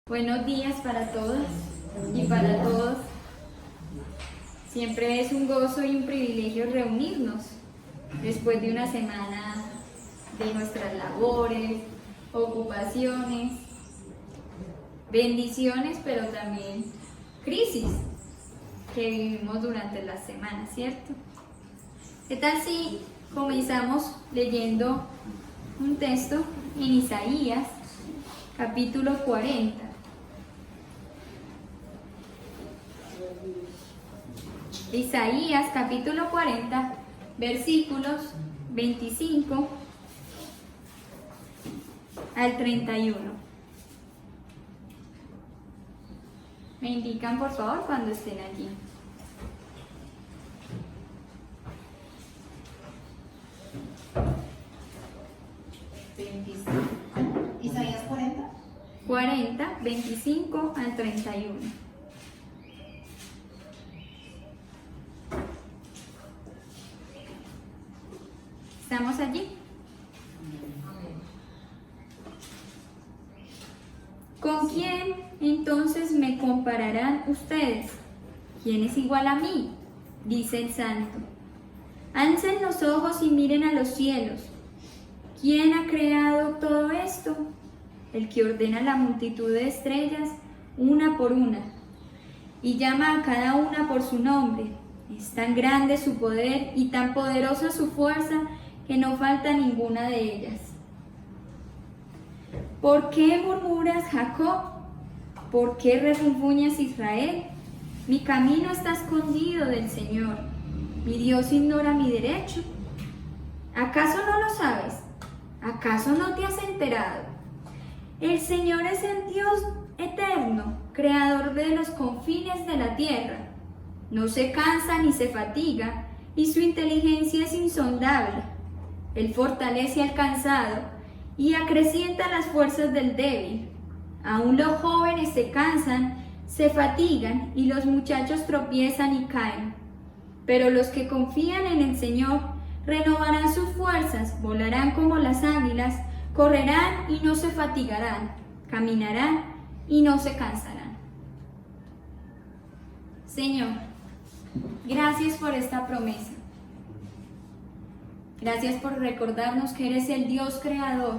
Buenos días para todas y para todos. Siempre es un gozo y un privilegio reunirnos después de una semana de nuestras labores, ocupaciones, bendiciones, pero también crisis que vivimos durante la semana, ¿cierto? ¿Qué tal si comenzamos leyendo un texto en Isaías, capítulo 40? Isaías capítulo 40, versículos 25 al 31. Me indican por favor cuando estén allí. Isaías 40. 40, 25 al 31. ¿Estamos allí? ¿Con quién entonces me compararán ustedes? ¿Quién es igual a mí? Dice el Santo. Alcen los ojos y miren a los cielos. ¿Quién ha creado todo esto? El que ordena la multitud de estrellas, una por una, y llama a cada una por su nombre. Es tan grande su poder y tan poderosa su fuerza que no falta ninguna de ellas. ¿Por qué murmuras, Jacob? ¿Por qué refunfuñas, Israel? Mi camino está escondido del Señor. Mi Dios ignora mi derecho. ¿Acaso no lo sabes? ¿Acaso no te has enterado? El Señor es el Dios eterno, creador de los confines de la tierra. No se cansa ni se fatiga, y su inteligencia es insondable. Él fortalece al cansado y acrecienta las fuerzas del débil. Aún los jóvenes se cansan, se fatigan y los muchachos tropiezan y caen. Pero los que confían en el Señor renovarán sus fuerzas, volarán como las águilas, correrán y no se fatigarán, caminarán y no se cansarán. Señor, gracias por esta promesa. Gracias por recordarnos que eres el Dios creador,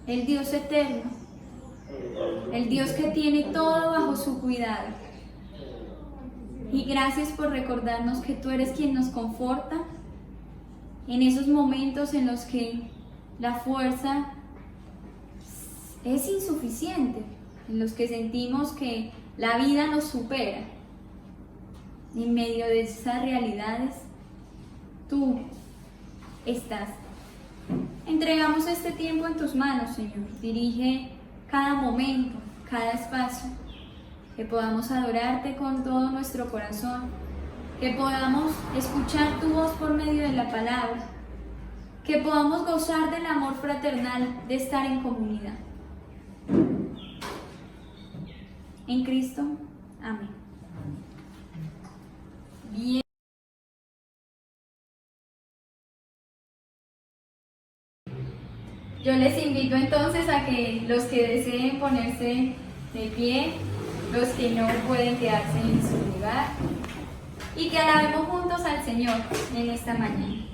el Dios eterno, el Dios que tiene todo bajo su cuidado. Y gracias por recordarnos que tú eres quien nos conforta en esos momentos en los que la fuerza es insuficiente, en los que sentimos que la vida nos supera. En medio de esas realidades, tú estás. Entregamos este tiempo en tus manos, Señor. Dirige cada momento, cada espacio, que podamos adorarte con todo nuestro corazón, que podamos escuchar tu voz por medio de la palabra, que podamos gozar del amor fraternal de estar en comunidad. En Cristo, amén. Bien. Yo les invito entonces a que los que deseen ponerse de pie, los que no pueden quedarse en su lugar, y que alabemos juntos al Señor en esta mañana.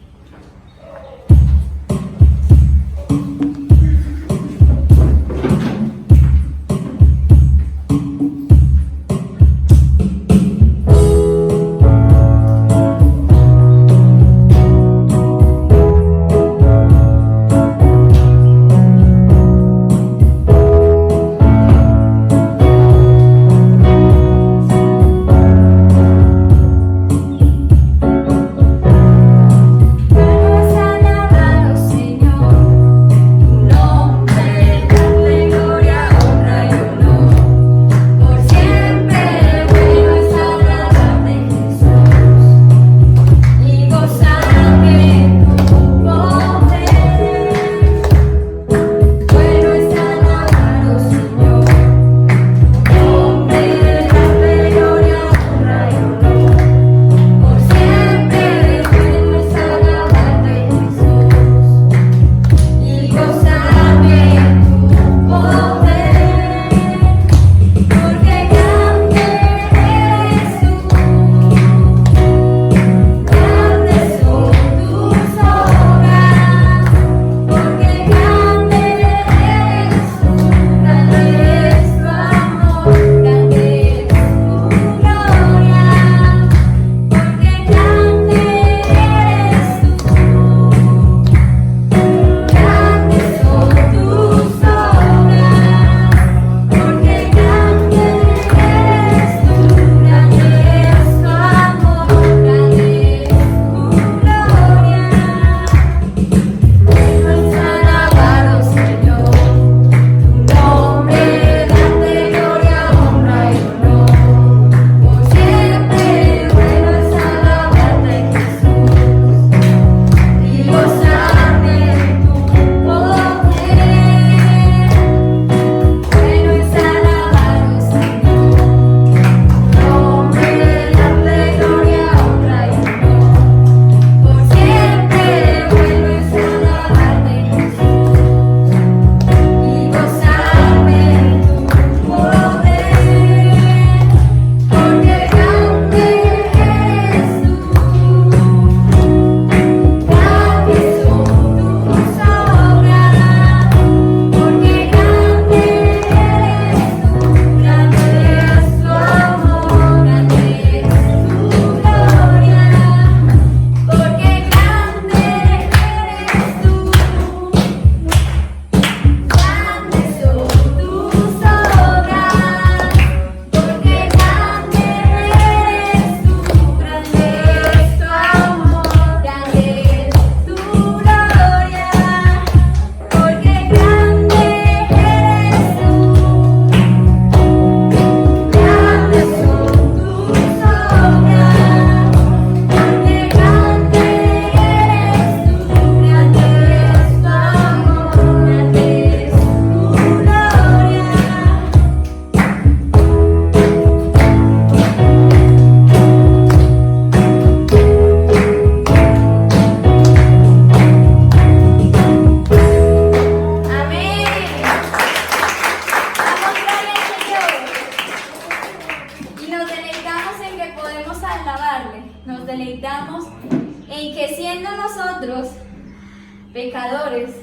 pecadores,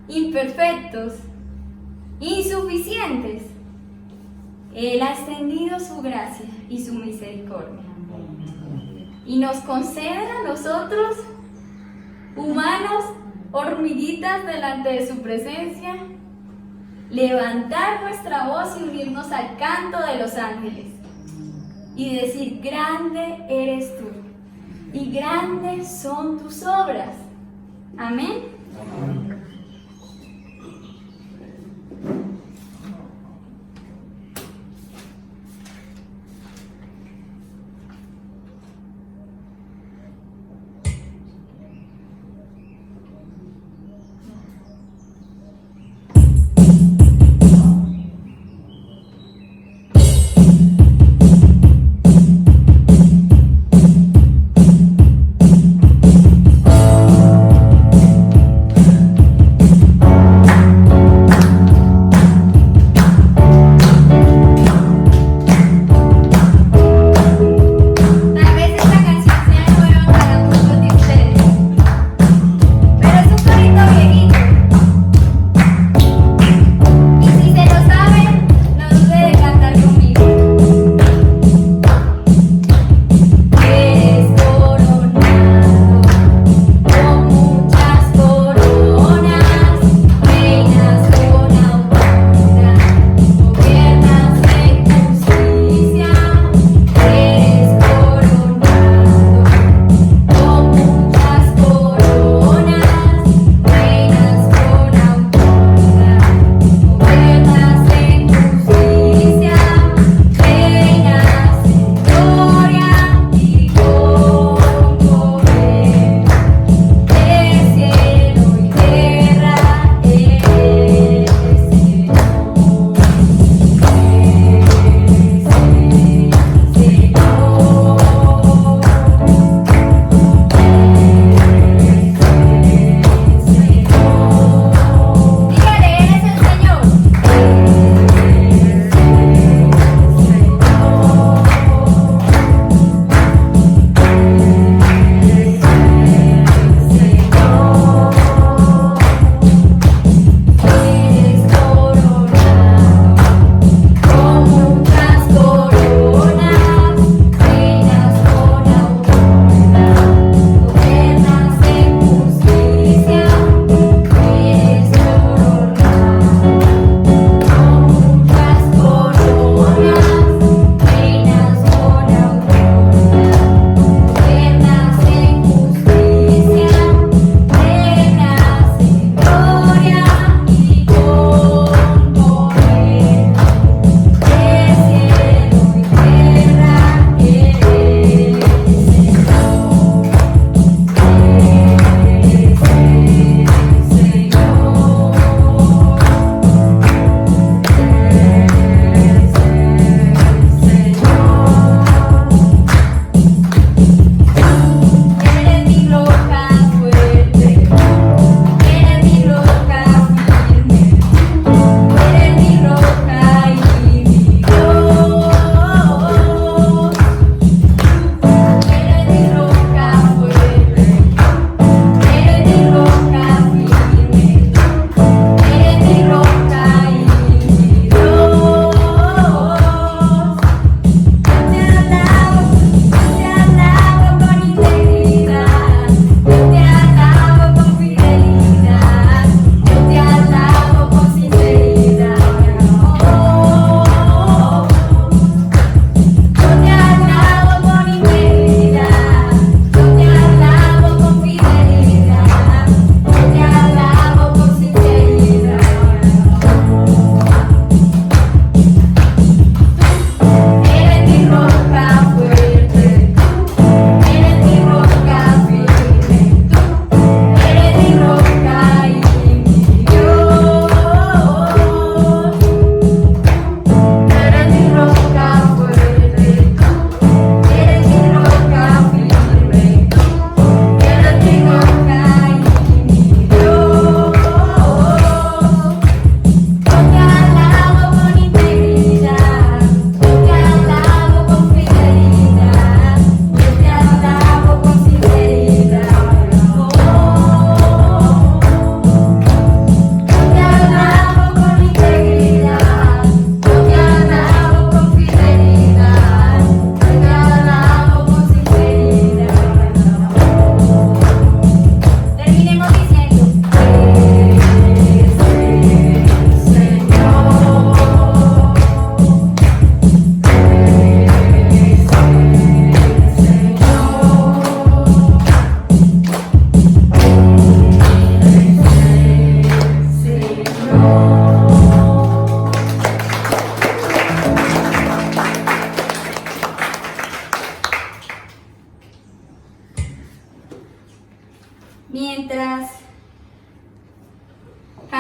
imperfectos, insuficientes, Él ha extendido su gracia y su misericordia. Y nos concede a nosotros, humanos, hormiguitas delante de su presencia, levantar nuestra voz y unirnos al canto de los ángeles y decir: grande eres tú y grandes son tus obras. Amén.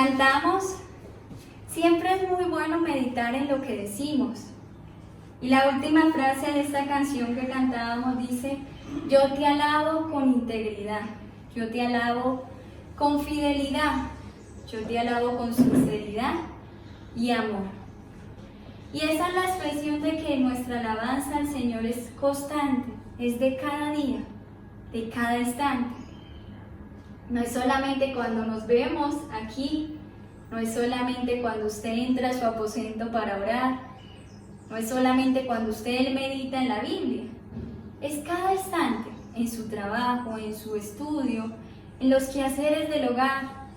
cantamos, siempre es muy bueno meditar en lo que decimos. Y la última frase de esta canción que cantábamos dice: yo te alabo con integridad, yo te alabo con fidelidad, yo te alabo con sinceridad y amor. Y esa es la expresión de que nuestra alabanza al Señor es constante, es de cada día, de cada instante. No es solamente cuando nos vemos aquí, no es solamente cuando usted entra a su aposento para orar, no es solamente cuando usted medita en la Biblia, es cada instante, en su trabajo, en su estudio, en los quehaceres del hogar,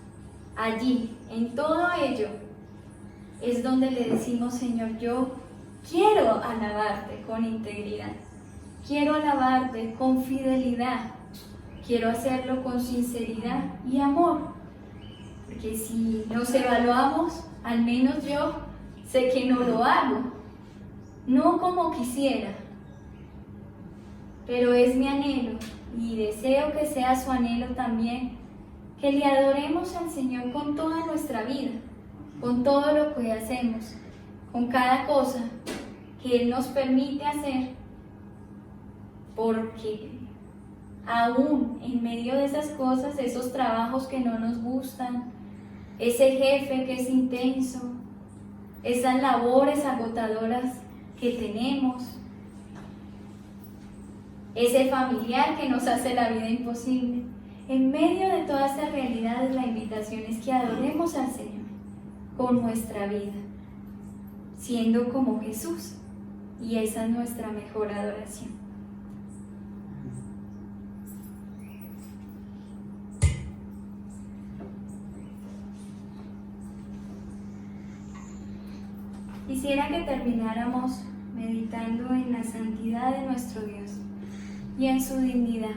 allí, en todo ello, es donde le decimos: Señor, yo quiero alabarte con integridad, quiero alabarte con fidelidad, quiero hacerlo con sinceridad y amor, porque si nos evaluamos, al menos yo sé que no lo hago, no como quisiera, pero es mi anhelo y deseo que sea su anhelo también, que le adoremos al Señor con toda nuestra vida, con todo lo que hacemos, con cada cosa que Él nos permite hacer, porque aún en medio de esas cosas, esos trabajos que no nos gustan, ese jefe que es intenso, esas labores agotadoras que tenemos, ese familiar que nos hace la vida imposible, en medio de todas estas realidades, la invitación es que adoremos al Señor con nuestra vida, siendo como Jesús, y esa es nuestra mejor adoración. Quisiera que termináramos meditando en la santidad de nuestro Dios y en su dignidad.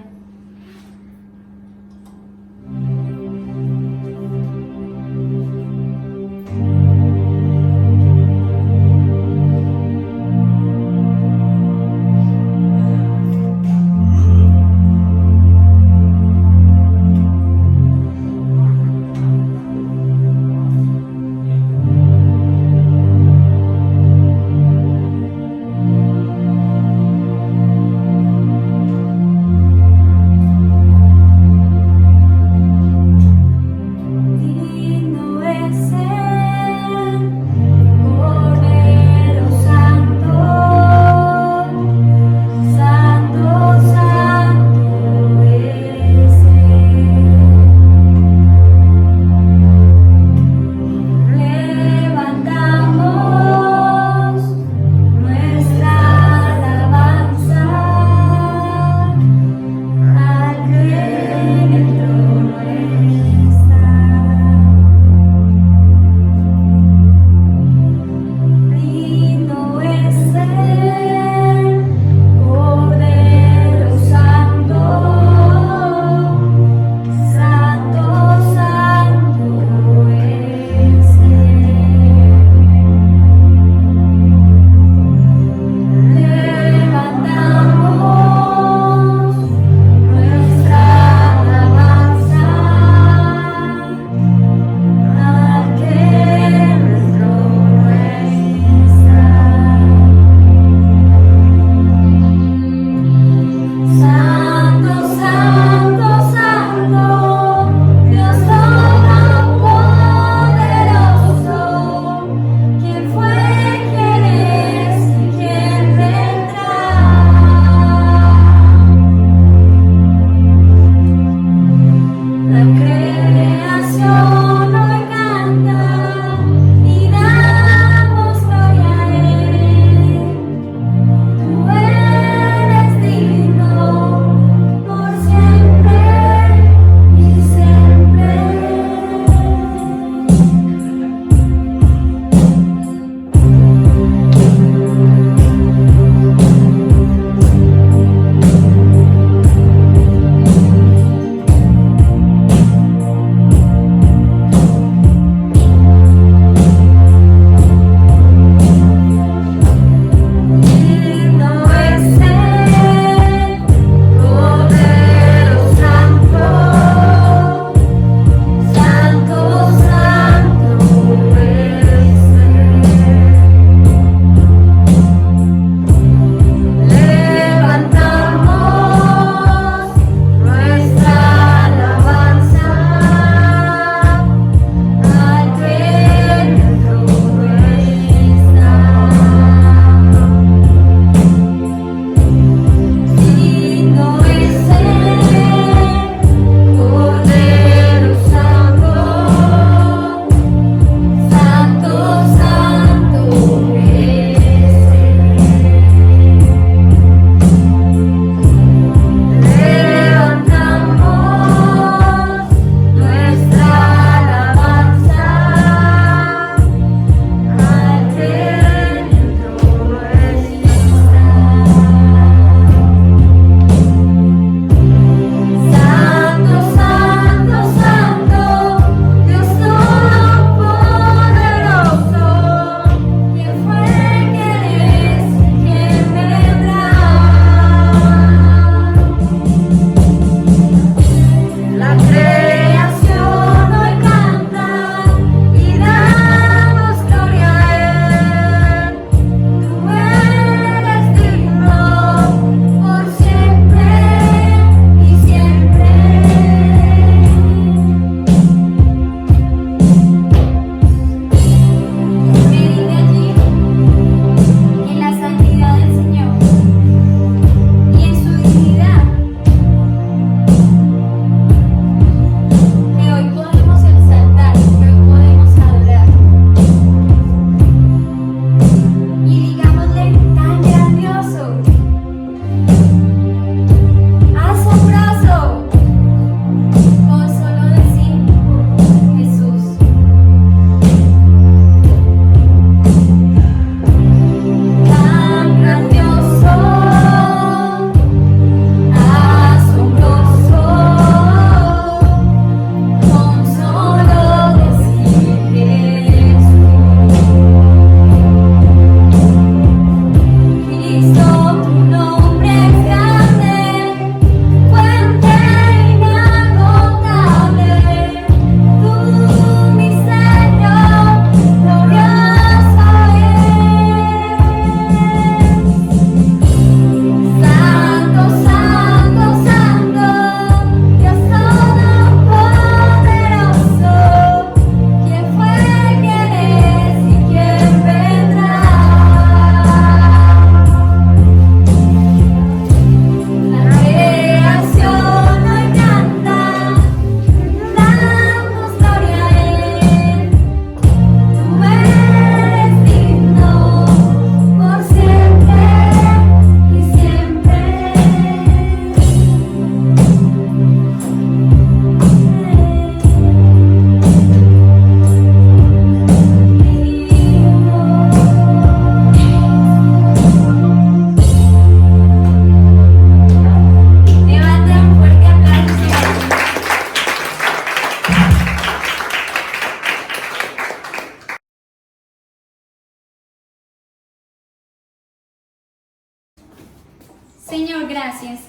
Señor, gracias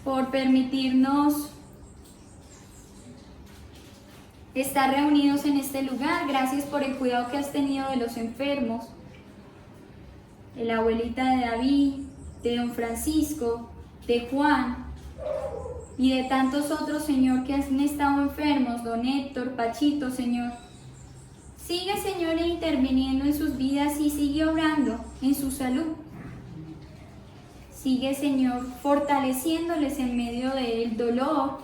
por permitirnos estar reunidos en este lugar. Gracias por el cuidado que has tenido de los enfermos, de la abuelita de David, de don Francisco, de Juan y de tantos otros, Señor, que han estado enfermos, don Héctor, Pachito, Señor. Sigue, Señor, interviniendo en sus vidas y sigue obrando en su salud. Sigue, Señor, fortaleciéndoles en medio del dolor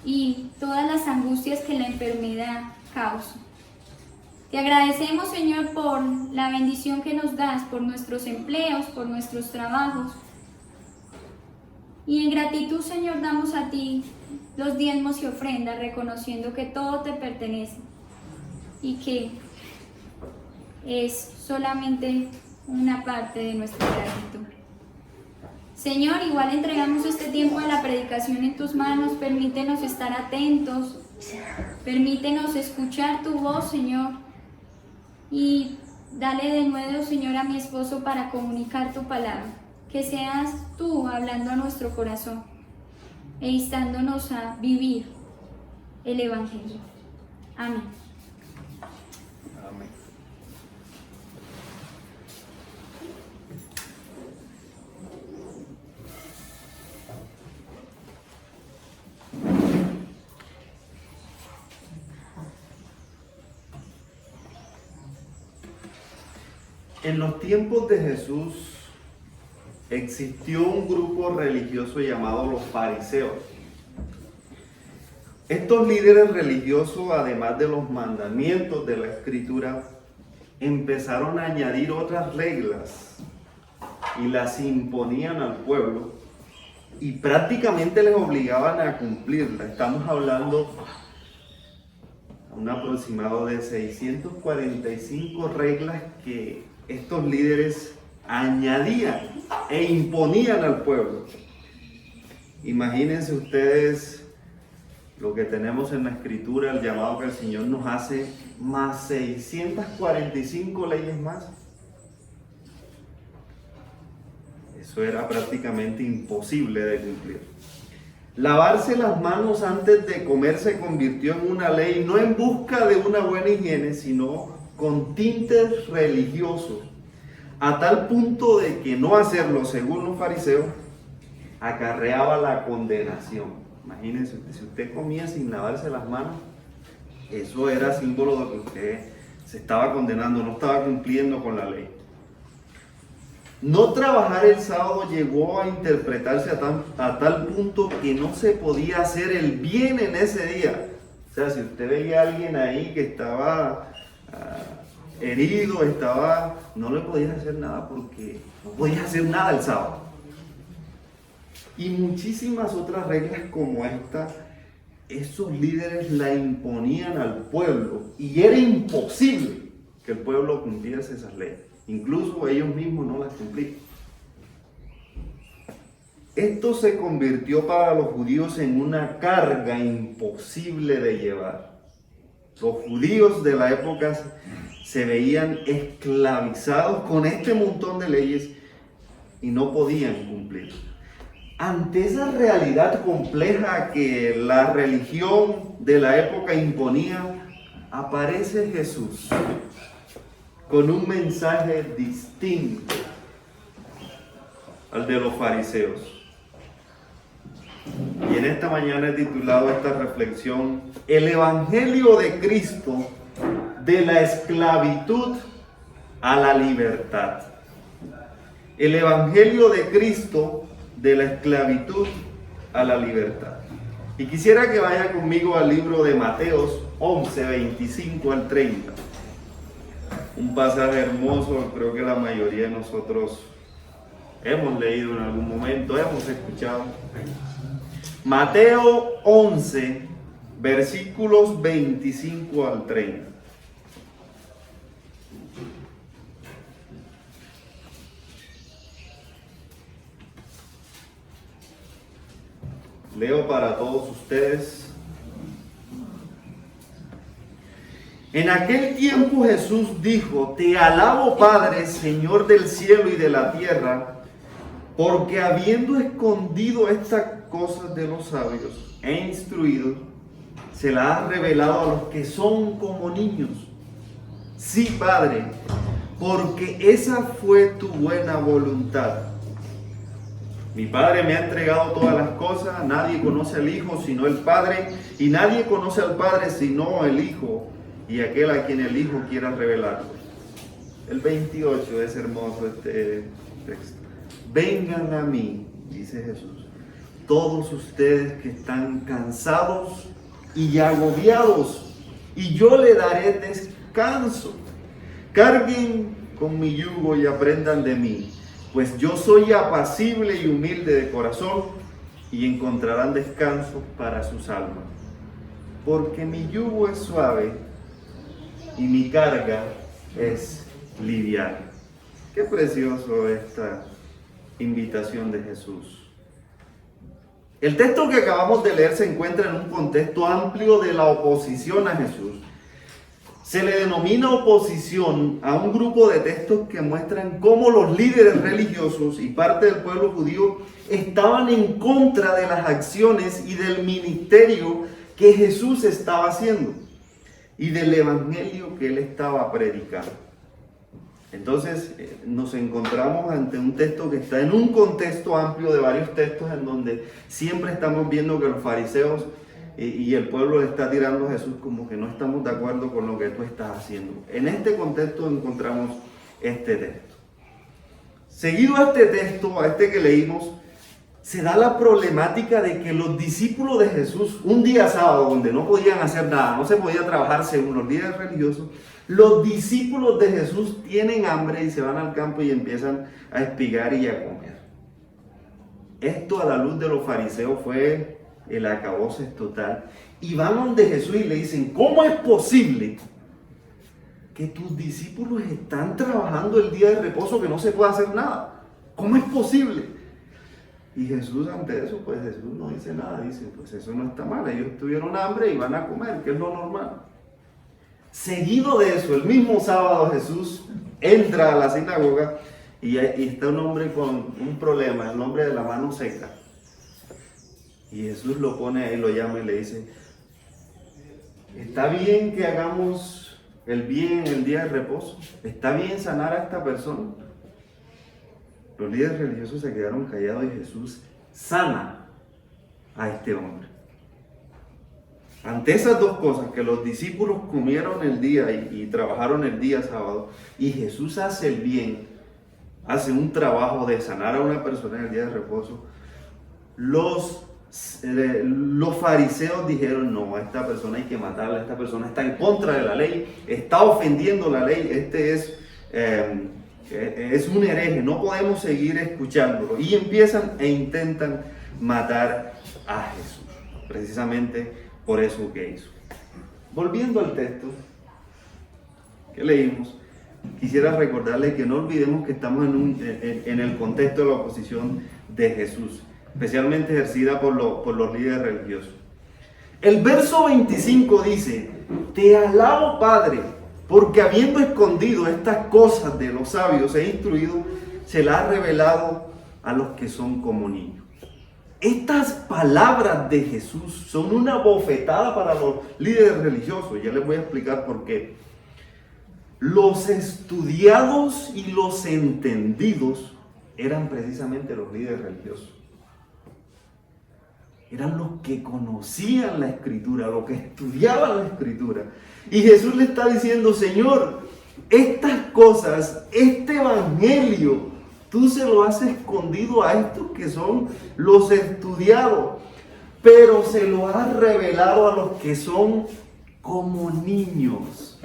y todas las angustias que la enfermedad causa. Te agradecemos, Señor, por la bendición que nos das, por nuestros empleos, por nuestros trabajos. Y en gratitud, Señor, damos a ti los diezmos y ofrendas, reconociendo que todo te pertenece y que es solamente una parte de nuestra gratitud. Señor, igual entregamos este tiempo de la predicación en tus manos. Permítenos estar atentos, permítenos escuchar tu voz, Señor, y dale de nuevo, Señor, a mi esposo para comunicar tu palabra. Que seas tú hablando a nuestro corazón e instándonos a vivir el Evangelio. Amén. Amén. En los tiempos de Jesús existió un grupo religioso llamado los fariseos. Estos líderes religiosos, además de los mandamientos de la Escritura, empezaron a añadir otras reglas y las imponían al pueblo y prácticamente les obligaban a cumplirlas. Estamos hablando de un aproximado de 645 reglas que estos líderes añadían e imponían al pueblo. Imagínense ustedes lo que tenemos en la Escritura, el llamado que el Señor nos hace, más 645 leyes más. Eso era prácticamente imposible de cumplir. Lavarse las manos antes de comer se convirtió en una ley, no en busca de una buena higiene, sino con tintes religiosos, a tal punto de que no hacerlo, según los fariseos, acarreaba la condenación. Imagínense, si usted comía sin lavarse las manos, eso era símbolo de que usted se estaba condenando, no estaba cumpliendo con la ley. No trabajar el sábado llegó a interpretarse a tal punto que no se podía hacer el bien en ese día. O sea, si usted veía a alguien ahí que estaba herido, no le podías hacer nada porque no podías hacer nada el sábado. Y muchísimas otras reglas como esta, esos líderes la imponían al pueblo y era imposible que el pueblo cumpliese esas leyes. Incluso ellos mismos no las cumplían. Esto se convirtió para los judíos en una carga imposible de llevar. Los judíos de la época se veían esclavizados con este montón de leyes y no podían cumplir. Ante esa realidad compleja que la religión de la época imponía, aparece Jesús con un mensaje distinto al de los fariseos. Y en esta mañana he titulado esta reflexión: el Evangelio de Cristo de la esclavitud a la libertad. El Evangelio de Cristo de la esclavitud a la libertad. Y quisiera que vaya conmigo al libro de Mateos 11, 25 al 30. Un pasaje hermoso, creo que la mayoría de nosotros hemos leído en algún momento, hemos escuchado. Mateo 11, versículos 25 al 30. Leo para todos ustedes. En aquel tiempo Jesús dijo: Te alabo, Padre, Señor del cielo y de la tierra, porque habiendo escondido estas cosas de los sabios e instruidos, se las ha revelado a los que son como niños. Sí, Padre, porque esa fue tu buena voluntad. Mi Padre me ha entregado todas las cosas, nadie conoce al Hijo sino el Padre, y nadie conoce al Padre sino el Hijo, y aquel a quien el Hijo quiera revelarlo. El 28 es hermoso este texto. Vengan a mí, dice Jesús, todos ustedes que están cansados y agobiados, y yo le daré descanso. Carguen con mi yugo y aprendan de mí, pues yo soy apacible y humilde de corazón, y encontrarán descanso para sus almas. Porque mi yugo es suave y mi carga es liviana. Qué precioso esta invitación de Jesús. El texto que acabamos de leer se encuentra en un contexto amplio de la oposición a Jesús. Se le denomina oposición a un grupo de textos que muestran cómo los líderes religiosos y parte del pueblo judío estaban en contra de las acciones y del ministerio que Jesús estaba haciendo y del evangelio que él estaba predicando. Entonces nos encontramos ante un texto que está en un contexto amplio de varios textos en donde siempre estamos viendo que los fariseos y el pueblo le está tirando a Jesús como que no estamos de acuerdo con lo que tú estás haciendo. En este contexto encontramos este texto. Seguido a este texto, a este que leímos, se da la problemática de que los discípulos de Jesús, un día sábado donde no podían hacer nada, no se podía trabajar según los líderes religiosos, los discípulos de Jesús tienen hambre y se van al campo y empiezan a espigar y a comer. Esto a la luz de los fariseos fue el acabose total. Y van donde Jesús y le dicen, ¿cómo es posible que tus discípulos están trabajando el día de reposo que no se puede hacer nada? ¿Cómo es posible? Y Jesús ante eso, pues Jesús no dice nada, dice, pues eso no está mal, ellos tuvieron hambre y van a comer, que es lo normal. Seguido de eso, el mismo sábado Jesús entra a la sinagoga y está un hombre con un problema, el hombre de la mano seca. Y Jesús lo pone ahí, lo llama y le dice, ¿está bien que hagamos el bien el día de reposo? ¿Está bien sanar a esta persona? Los líderes religiosos se quedaron callados y Jesús sana a este hombre. Ante esas dos cosas, que los discípulos comieron el día y trabajaron el día sábado, y Jesús hace el bien, hace un trabajo de sanar a una persona en el día de reposo, los fariseos dijeron, no, a esta persona hay que matarla, esta persona está en contra de la ley, está ofendiendo la ley, es un hereje, no podemos seguir escuchándolo. Y empiezan e intentan matar a Jesús, precisamente por eso que hizo. Volviendo al texto que leímos, quisiera recordarles que no olvidemos que estamos en el contexto de la oposición de Jesús, especialmente ejercida por los líderes religiosos. El verso 25 dice, te alabo, Padre, porque habiendo escondido estas cosas de los sabios e instruidos, se las ha revelado a los que son como niños. Estas palabras de Jesús son una bofetada para los líderes religiosos. Ya les voy a explicar por qué. Los estudiados y los entendidos eran precisamente los líderes religiosos. Eran los que conocían la Escritura, los que estudiaban la Escritura. Y Jesús le está diciendo, Señor, estas cosas, este evangelio, tú se lo has escondido a estos que son los estudiados, pero se lo has revelado a los que son como niños.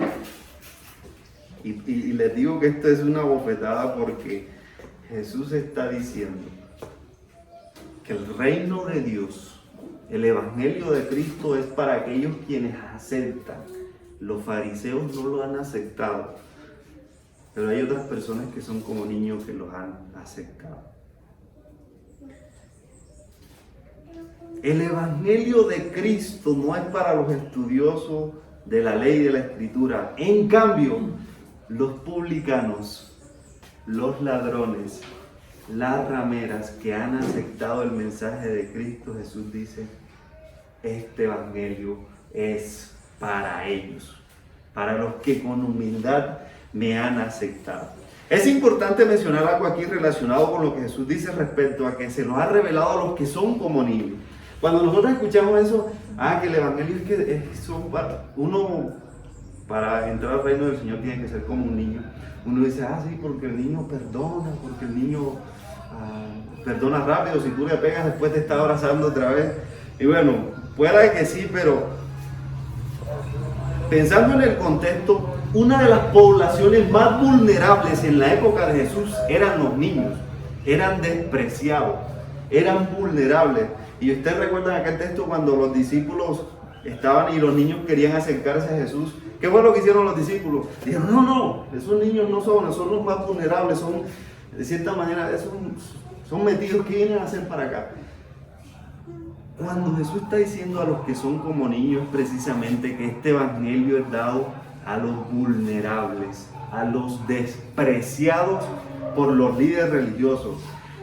Y les digo que esto es una bofetada porque Jesús está diciendo que el reino de Dios, el evangelio de Cristo, es para aquellos quienes aceptan. Los fariseos no lo han aceptado, pero hay otras personas que son como niños que los han aceptado. El evangelio de Cristo no es para los estudiosos de la ley y de la Escritura. En cambio, los publicanos, los ladrones, las rameras que han aceptado el mensaje de Cristo, Jesús dice, este evangelio es para ellos, para los que con humildad me han aceptado. Es importante mencionar algo aquí relacionado con lo que Jesús dice respecto a que se nos ha revelado a los que son como niños. Cuando nosotros escuchamos eso, que el evangelio es que uno para entrar al reino del Señor tiene que ser como un niño. Uno dice, sí, porque el niño perdona, porque el niño perdona rápido, si tú le pegas después te está abrazando otra vez. Y bueno, puede que sí, pero pensando en el contexto, una de las poblaciones más vulnerables en la época de Jesús eran los niños, eran despreciados, eran vulnerables. Y ustedes recuerdan aquel texto cuando los discípulos estaban y los niños querían acercarse a Jesús. ¿Qué fue lo que hicieron los discípulos? Dijeron, no, esos niños no son los más vulnerables, son de cierta manera, son metidos, ¿qué vienen a hacer para acá? Cuando Jesús está diciendo a los que son como niños precisamente que este evangelio es dado a los vulnerables, a los despreciados por los líderes religiosos,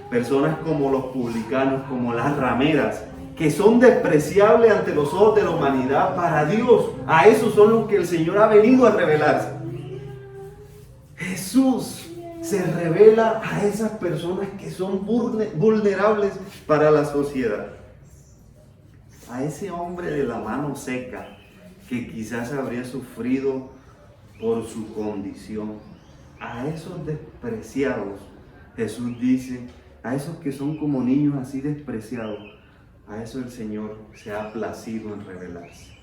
personas como los publicanos, como las rameras, que son despreciables ante los ojos de la humanidad, para Dios, a esos son los que el Señor ha venido a revelarse. Jesús se revela a esas personas que son vulnerables para la sociedad. A ese hombre de la mano seca, que quizás habría sufrido por su condición, a esos despreciados, Jesús dice, a esos que son como niños así despreciados, a eso el Señor se ha placido en revelarse.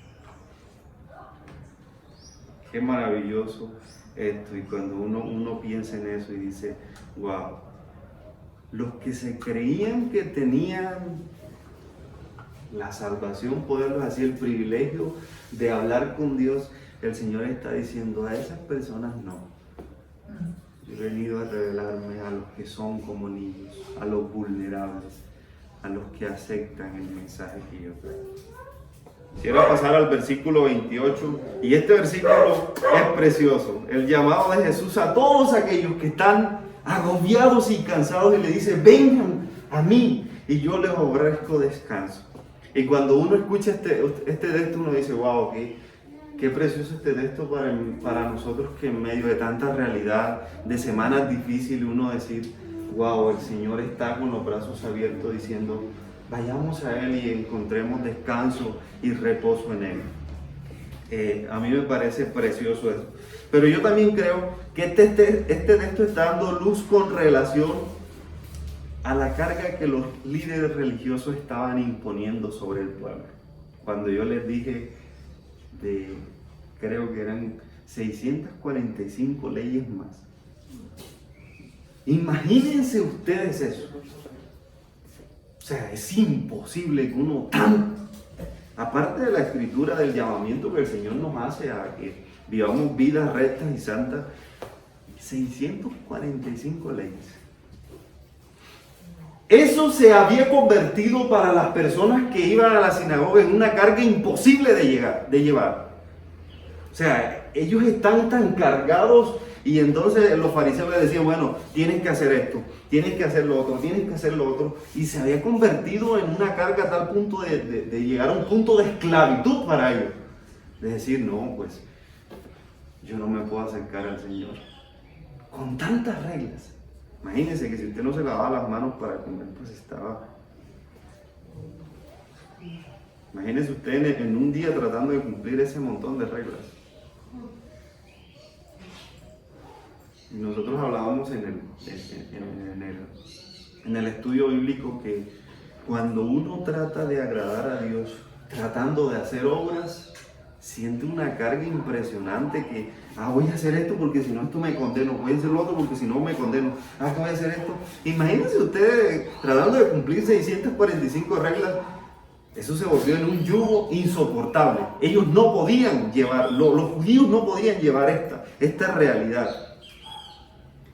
Qué maravilloso esto. Y cuando uno piensa en eso y dice, wow, los que se creían que tenían la salvación, poderlos así, el privilegio de hablar con Dios, el Señor está diciendo, a esas personas no. Yo he venido a revelarme a los que son como niños, a los vulnerables, a los que aceptan el mensaje que yo traigo. Quiero pasar al versículo 28, y este versículo es precioso. El llamado de Jesús a todos aquellos que están agobiados y cansados, y le dice, vengan a mí y yo les ofrezco descanso. Y cuando uno escucha este texto, uno dice, wow, qué precioso este texto para nosotros, que en medio de tanta realidad, de semanas difíciles, uno decir, wow, el Señor está con los brazos abiertos diciendo, vayamos a Él y encontremos descanso y reposo en Él. A mí me parece precioso eso. Pero yo también creo que este texto está dando luz con relación a la carga que los líderes religiosos estaban imponiendo sobre el pueblo. Cuando yo les dije creo que eran 645 leyes más. Imagínense ustedes eso. O sea, es imposible que uno aparte de la escritura del llamamiento que el Señor nos hace a que vivamos vidas rectas y santas, 645 leyes. Eso se había convertido para las personas que iban a la sinagoga en una carga imposible de llevar. O sea, ellos están tan cargados, y entonces los fariseos les decían, bueno, tienes que hacer esto, tienes que hacer lo otro, tienes que hacer lo otro, y se había convertido en una carga a tal punto de llegar a un punto de esclavitud para ellos. De decir, no, pues, yo no me puedo acercar al Señor con tantas reglas. Imagínense que si usted no se lavaba las manos para comer, pues estaba... Imagínense usted en un día tratando de cumplir ese montón de reglas. Y nosotros hablábamos en el estudio bíblico que cuando uno trata de agradar a Dios, tratando de hacer obras, siente una carga impresionante que, voy a hacer esto porque si no esto me condeno, voy a hacer lo otro porque si no me condeno, que voy a hacer esto. Imagínense ustedes tratando de cumplir 645 reglas, eso se volvió en un yugo insoportable. Ellos no podían llevar, los judíos no podían llevar esta realidad.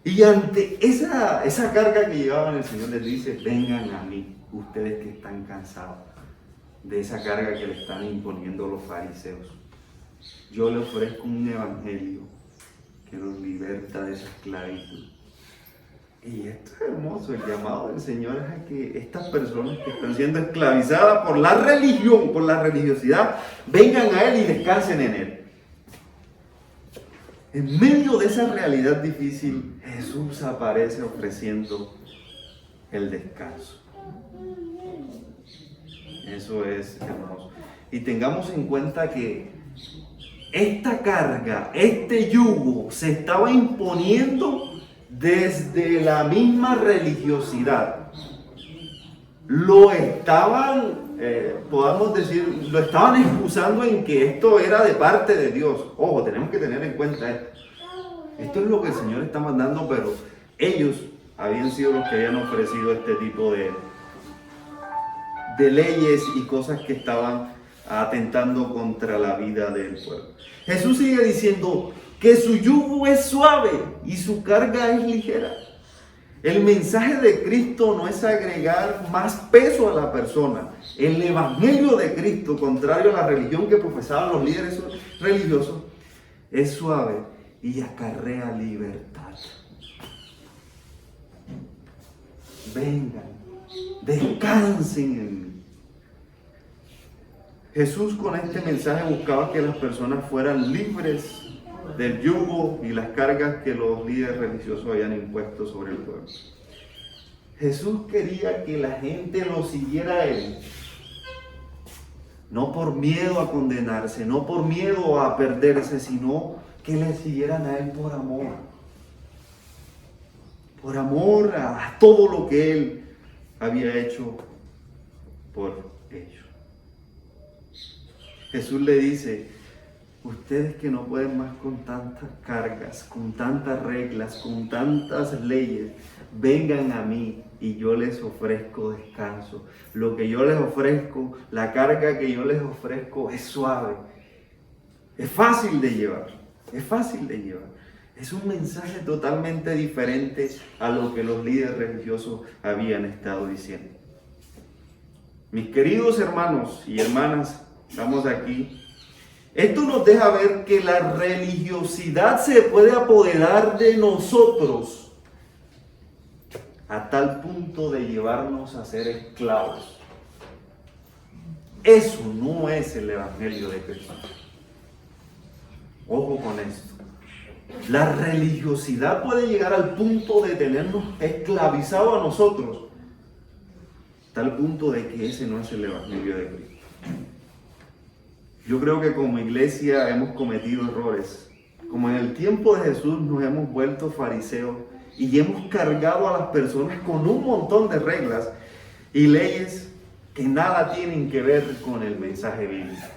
Y ante esa carga que llevaban, el Señor les dice, vengan a mí, ustedes que están cansados de esa carga que le están imponiendo los fariseos. Yo les ofrezco un evangelio que los liberta de esa esclavitud. Y esto es hermoso, el llamado del Señor es a que estas personas que están siendo esclavizadas por la religión, por la religiosidad, vengan a Él y descansen en Él. En medio de esa realidad difícil, Jesús aparece ofreciendo el descanso. Eso es hermoso. Y tengamos en cuenta que esta carga, este yugo, se estaba imponiendo desde la misma religiosidad. Lo estaban, podamos decir, lo estaban excusando en que esto era de parte de Dios. Ojo, tenemos que tener en cuenta esto. Esto es lo que el Señor está mandando, pero ellos habían sido los que habían ofrecido este tipo de leyes y cosas que estaban atentando contra la vida del pueblo. Jesús sigue diciendo que su yugo es suave y su carga es ligera. El mensaje de Cristo no es agregar más peso a la persona. El evangelio de Cristo, contrario a la religión que profesaban los líderes religiosos, es suave y acarrea libertad. Vengan, descansen en mí. Jesús con este mensaje buscaba que las personas fueran libres del yugo y las cargas que los líderes religiosos habían impuesto sobre el pueblo. Jesús quería que la gente lo siguiera a Él, no por miedo a condenarse, no por miedo a perderse, sino que le siguieran a Él por amor a todo lo que Él había hecho por ellos. Jesús le dice: ustedes que no pueden más con tantas cargas, con tantas reglas, con tantas leyes, vengan a mí y yo les ofrezco descanso. Lo que yo les ofrezco, la carga que yo les ofrezco es suave, es fácil de llevar, es fácil de llevar. Es un mensaje totalmente diferente a lo que los líderes religiosos habían estado diciendo. Mis queridos hermanos y hermanas, estamos aquí. Esto nos deja ver que la religiosidad se puede apoderar de nosotros a tal punto de llevarnos a ser esclavos. Eso no es el evangelio de Cristo. Ojo con esto. La religiosidad puede llegar al punto de tenernos esclavizados a nosotros, tal punto de que ese no es el evangelio de Cristo. Yo creo que como iglesia hemos cometido errores. Como en el tiempo de Jesús nos hemos vuelto fariseos y hemos cargado a las personas con un montón de reglas y leyes que nada tienen que ver con el mensaje bíblico.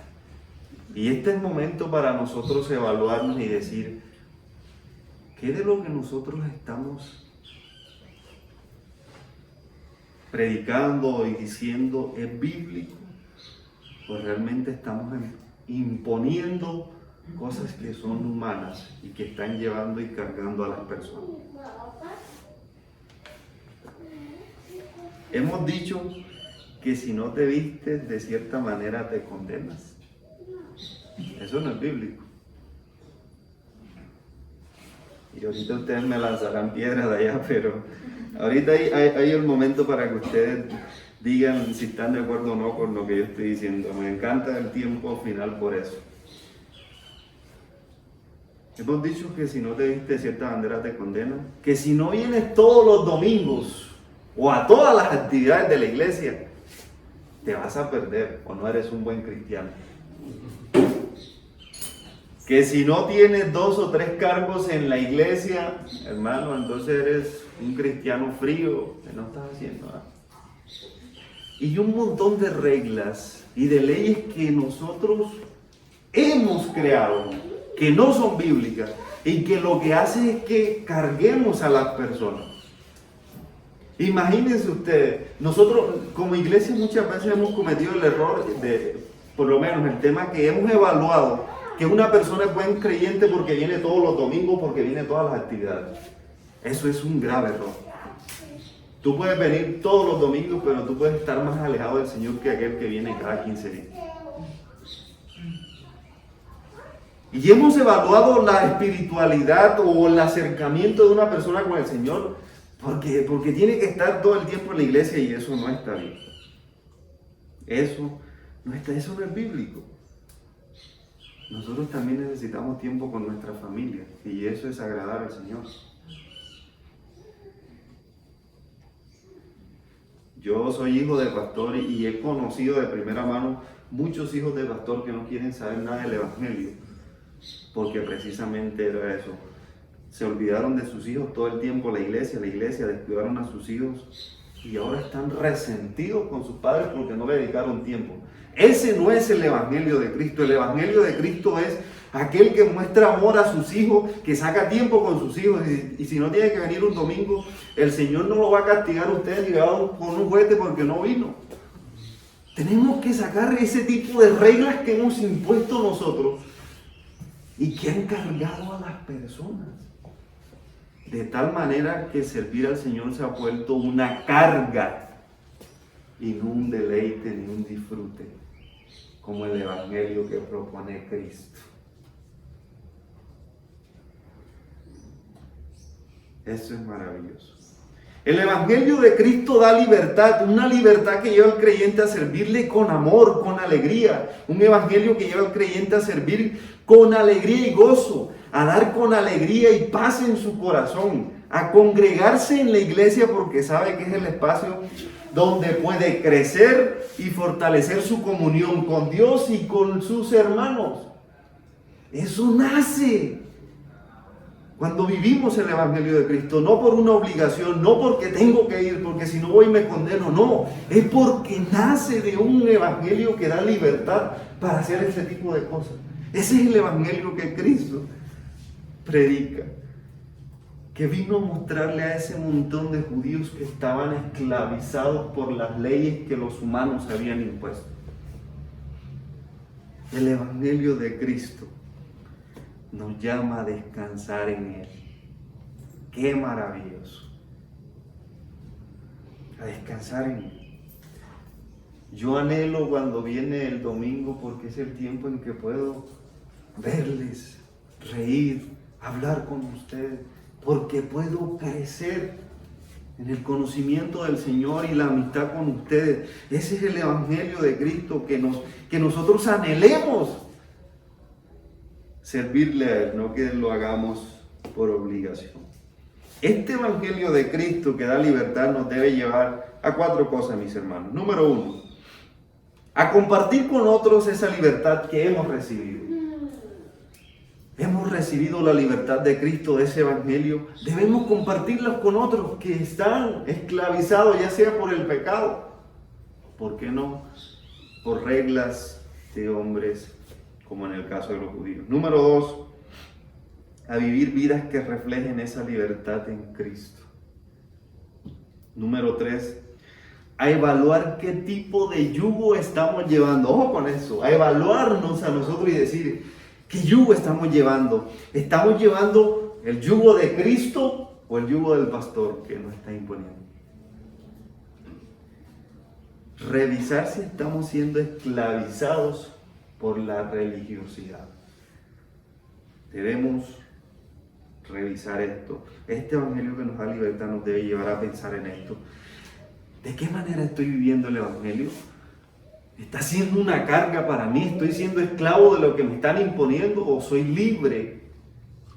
Y este es el momento para nosotros evaluarnos y decir: ¿qué de lo que nosotros estamos predicando y diciendo es bíblico? Pues realmente estamos imponiendo cosas que son humanas y que están llevando y cargando a las personas. Hemos dicho que si no te vistes de cierta manera te condenas. Eso no es bíblico. Y ahorita ustedes me lanzarán piedras de allá, pero ahorita hay el momento para que ustedes digan si están de acuerdo o no con lo que yo estoy diciendo. Me encanta el tiempo final por eso. Hemos dicho que si no te viste de cierta manera te condenan. Que si no vienes todos los domingos o a todas las actividades de la iglesia, te vas a perder o no eres un buen cristiano. Que si no tienes 2 o 3 cargos en la iglesia, hermano, entonces eres un cristiano frío, que no estás haciendo nada. Y un montón de reglas y de leyes que nosotros hemos creado, que no son bíblicas, y que lo que hace es que carguemos a las personas. Imagínense ustedes, nosotros como iglesia muchas veces hemos cometido el error de, por lo menos el tema que hemos evaluado, que una persona es buen creyente porque viene todos los domingos, porque viene todas las actividades. Eso es un grave error. Tú puedes venir todos los domingos, pero tú puedes estar más alejado del Señor que aquel que viene cada 15 días. Y hemos evaluado la espiritualidad o el acercamiento de una persona con el Señor Porque tiene que estar todo el tiempo en la iglesia y eso no está bien. Eso no es bíblico. Nosotros también necesitamos tiempo con nuestra familia y eso es agradar al Señor. Yo soy hijo de pastor y he conocido de primera mano muchos hijos de pastor que no quieren saber nada del evangelio, porque precisamente era eso. Se olvidaron de sus hijos todo el tiempo, la iglesia, descuidaron a sus hijos y ahora están resentidos con sus padres porque no le dedicaron tiempo. Ese no es el evangelio de Cristo. El evangelio de Cristo es aquel que muestra amor a sus hijos, que saca tiempo con sus hijos y si no tiene que venir un domingo, el Señor no lo va a castigar a usted ni le va a dar con un juguete porque no vino. Tenemos que sacar ese tipo de reglas que hemos impuesto nosotros y que han cargado a las personas. De tal manera que servir al Señor se ha vuelto una carga y no un deleite ni un disfrute, como el evangelio que propone Cristo. Eso es maravilloso. El evangelio de Cristo da libertad, una libertad que lleva al creyente a servirle con amor, con alegría. Un evangelio que lleva al creyente a servir con alegría y gozo, a dar con alegría y paz en su corazón, a congregarse en la iglesia porque sabe que es el espacio donde puede crecer y fortalecer su comunión con Dios y con sus hermanos. Eso nace cuando vivimos el evangelio de Cristo, no por una obligación, no porque tengo que ir, porque si no voy me condeno, no, es porque nace de un evangelio que da libertad para hacer ese tipo de cosas. Ese es el evangelio que Cristo predica, que vino a mostrarle a ese montón de judíos que estaban esclavizados por las leyes que los humanos habían impuesto. El evangelio de Cristo nos llama a descansar en Él. ¡Qué maravilloso! A descansar en Él. Yo anhelo cuando viene el domingo porque es el tiempo en que puedo verles, reír, hablar con ustedes, porque puedo crecer en el conocimiento del Señor y la amistad con ustedes. Ese es el evangelio de Cristo, que nosotros anhelemos servirle a Él, no que lo hagamos por obligación. Este evangelio de Cristo que da libertad nos debe llevar a 4 cosas, mis hermanos. Número 1, a compartir con otros esa libertad que hemos recibido. Hemos recibido la libertad de Cristo, de ese evangelio. Debemos compartirla con otros que están esclavizados, ya sea por el pecado. ¿Por qué no? Por reglas de hombres, como en el caso de los judíos. Número 2, a vivir vidas que reflejen esa libertad en Cristo. Número 3, a evaluar qué tipo de yugo estamos llevando. Ojo con eso, a evaluarnos a nosotros y decir, ¿qué yugo estamos llevando? ¿Estamos llevando el yugo de Cristo o el yugo del pastor que nos está imponiendo? Revisar si estamos siendo esclavizados por la religiosidad. Debemos revisar esto. Este evangelio que nos da libertad nos debe llevar a pensar en esto. ¿De qué manera estoy viviendo el evangelio? ¿Está siendo una carga para mí? ¿Estoy siendo esclavo de lo que me están imponiendo? ¿O soy libre?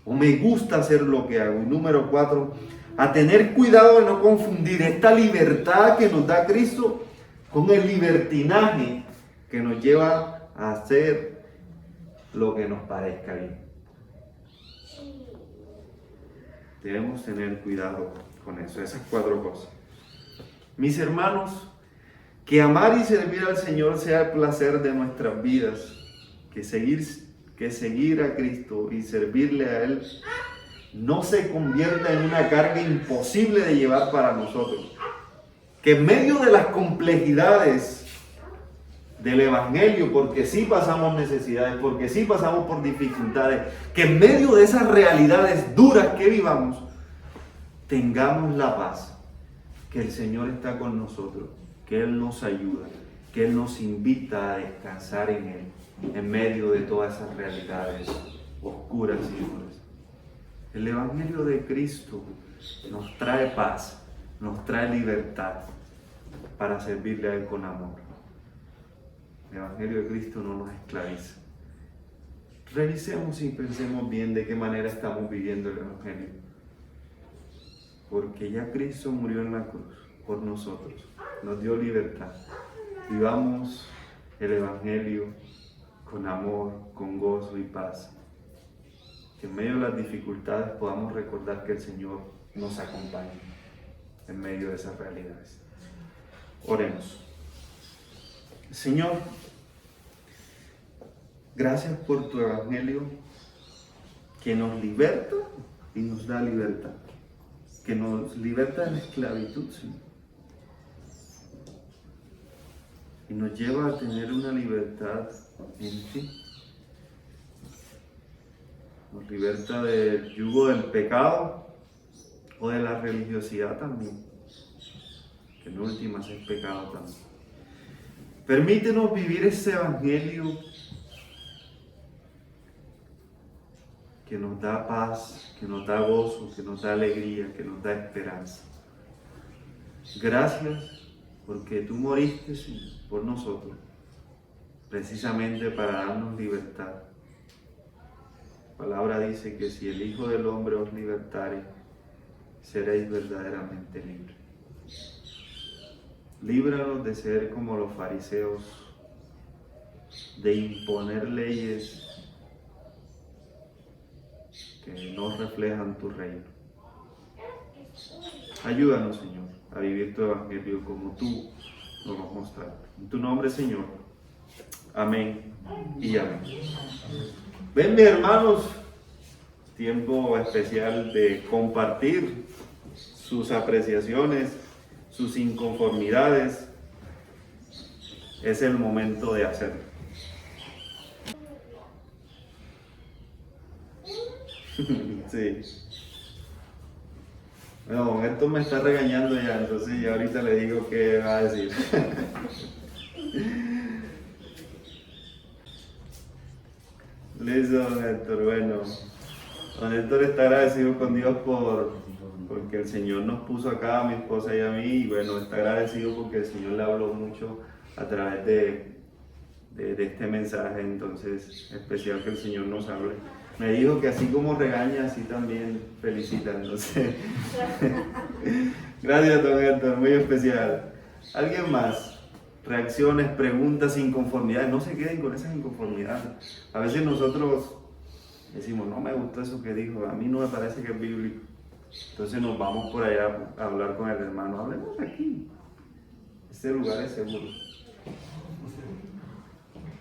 ¿O me gusta hacer lo que hago? Y número 4, a tener cuidado de no confundir esta libertad que nos da Cristo con el libertinaje que nos lleva a hacer lo que nos parezca bien. Debemos tener cuidado con eso, esas 4 cosas. Mis hermanos, que amar y servir al Señor sea el placer de nuestras vidas, que seguir a Cristo y servirle a Él no se convierta en una carga imposible de llevar para nosotros. Que en medio de las complejidades del evangelio, porque sí pasamos necesidades, porque sí pasamos por dificultades, que en medio de esas realidades duras que vivamos, tengamos la paz, que el Señor está con nosotros, que Él nos ayuda, que Él nos invita a descansar en Él, en medio de todas esas realidades oscuras y duras. El Evangelio de Cristo nos trae paz, nos trae libertad para servirle a Él con amor. El Evangelio de Cristo no nos esclaviza. Revisemos y pensemos bien de qué manera estamos viviendo el Evangelio. Porque ya Cristo murió en la cruz por nosotros, nos dio libertad. Vivamos el Evangelio con amor, con gozo y paz. Que en medio de las dificultades podamos recordar que el Señor nos acompaña en medio de esas realidades. Oremos. Señor, gracias por tu Evangelio que nos liberta y nos da libertad. Que nos liberta de la esclavitud, Señor. Y nos lleva a tener una libertad en ti. Nos liberta del yugo del pecado o de la religiosidad también, que en últimas es pecado también. Permítenos vivir ese Evangelio que nos da paz, que nos da gozo, que nos da alegría, que nos da esperanza. Gracias porque tú moriste, Señor, por nosotros, precisamente para darnos libertad. La palabra dice que si el Hijo del Hombre os libertare, seréis verdaderamente libres. Líbranos de ser como los fariseos, de imponer leyes que no reflejan tu reino. Ayúdanos, Señor, a vivir tu Evangelio como tú nos has mostrado. En tu nombre, Señor. Amén y amén. Ven, mis hermanos, tiempo especial de compartir sus apreciaciones, sus inconformidades. Es el momento de hacerlo. Sí. Bueno, esto me está regañando ya, entonces ya ahorita le digo qué va a decir. Listo, don Héctor. Bueno, don Héctor está agradecido con Dios porque el Señor nos puso acá, a mi esposa y a mí, y bueno, está agradecido porque el Señor le habló mucho a través de este mensaje, entonces especial que el Señor nos hable. Me dijo que así como regaña, así también felicita, entonces. Gracias, don Héctor, muy especial. ¿Alguien más? Reacciones, preguntas, inconformidades. No se queden con esas inconformidades. A veces nosotros decimos, no me gustó eso que dijo, a mí no me parece que es bíblico. Entonces nos vamos por allá a hablar con el hermano. Hablemos aquí. Este lugar es seguro.